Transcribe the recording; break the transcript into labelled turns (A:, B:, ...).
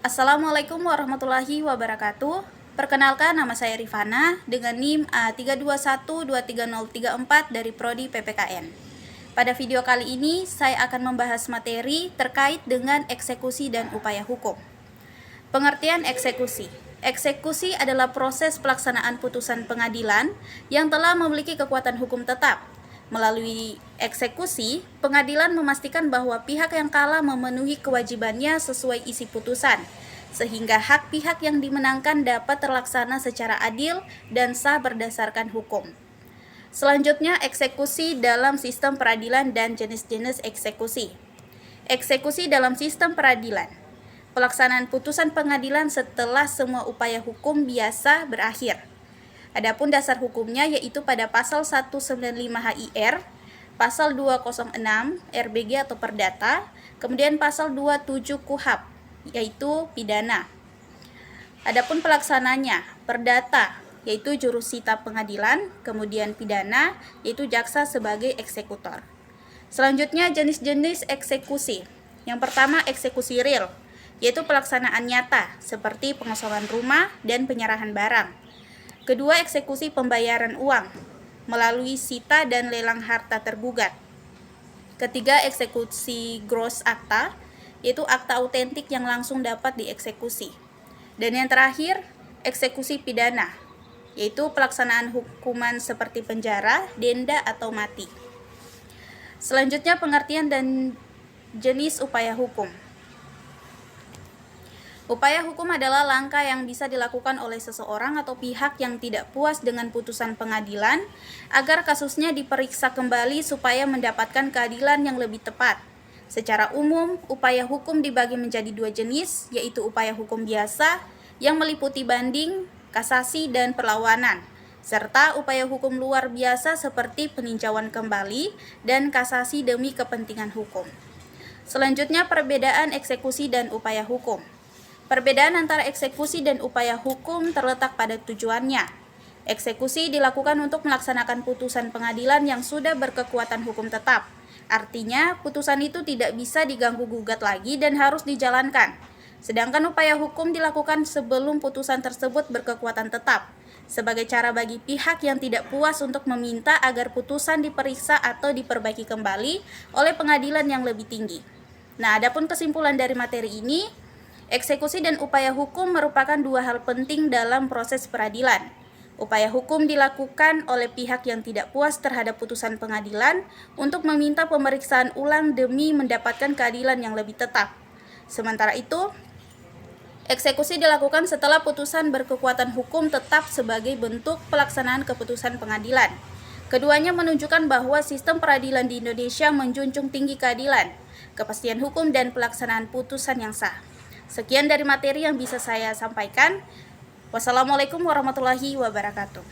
A: Assalamualaikum warahmatullahi wabarakatuh. Perkenalkan, nama saya Rifana dengan NIM A321-23034 dari Prodi PPKN. Pada video kali ini, saya akan membahas materi terkait dengan eksekusi dan upaya hukum. Pengertian eksekusi. Eksekusi adalah proses pelaksanaan putusan pengadilan yang telah memiliki kekuatan hukum tetap. Melalui eksekusi, pengadilan memastikan bahwa pihak yang kalah memenuhi kewajibannya sesuai isi putusan, sehingga hak pihak yang dimenangkan dapat terlaksana secara adil dan sah berdasarkan hukum. Selanjutnya, eksekusi dalam sistem peradilan dan jenis-jenis eksekusi. Eksekusi dalam sistem peradilan. Pelaksanaan putusan pengadilan setelah semua upaya hukum biasa berakhir. Adapun dasar hukumnya yaitu pada pasal 195 HIR, pasal 206 RBG atau Perdata, kemudian pasal 27 KUHAP yaitu pidana. Adapun pelaksananya, perdata yaitu jurusita pengadilan, kemudian pidana yaitu jaksa sebagai eksekutor. Selanjutnya jenis-jenis eksekusi. Yang pertama eksekusi real, yaitu pelaksanaan nyata seperti pengosongan rumah dan penyerahan barang. Kedua, eksekusi pembayaran uang melalui sita dan lelang harta tergugat. Ketiga, eksekusi gross akta, yaitu akta autentik yang langsung dapat dieksekusi. Dan yang terakhir, eksekusi pidana, yaitu pelaksanaan hukuman seperti penjara, denda, atau mati. Selanjutnya, pengertian dan jenis upaya hukum. Upaya hukum adalah langkah yang bisa dilakukan oleh seseorang atau pihak yang tidak puas dengan putusan pengadilan agar kasusnya diperiksa kembali supaya mendapatkan keadilan yang lebih tepat. Secara umum, upaya hukum dibagi menjadi dua jenis, yaitu upaya hukum biasa yang meliputi banding, kasasi, dan perlawanan, serta upaya hukum luar biasa seperti peninjauan kembali dan kasasi demi kepentingan hukum. Selanjutnya, perbedaan eksekusi dan upaya hukum. Perbedaan antara eksekusi dan upaya hukum terletak pada tujuannya. Eksekusi dilakukan untuk melaksanakan putusan pengadilan yang sudah berkekuatan hukum tetap. Artinya, putusan itu tidak bisa diganggu-gugat lagi dan harus dijalankan. Sedangkan upaya hukum dilakukan sebelum putusan tersebut berkekuatan tetap, sebagai cara bagi pihak yang tidak puas untuk meminta agar putusan diperiksa atau diperbaiki kembali oleh pengadilan yang lebih tinggi. Nah, adapun kesimpulan dari materi ini, eksekusi dan upaya hukum merupakan dua hal penting dalam proses peradilan. Upaya hukum dilakukan oleh pihak yang tidak puas terhadap putusan pengadilan untuk meminta pemeriksaan ulang demi mendapatkan keadilan yang lebih tetap. Sementara itu, eksekusi dilakukan setelah putusan berkekuatan hukum tetap sebagai bentuk pelaksanaan keputusan pengadilan. Keduanya menunjukkan bahwa sistem peradilan di Indonesia menjunjung tinggi keadilan, kepastian hukum, dan pelaksanaan putusan yang sah. Sekian dari materi yang bisa saya sampaikan. Wassalamualaikum warahmatullahi wabarakatuh.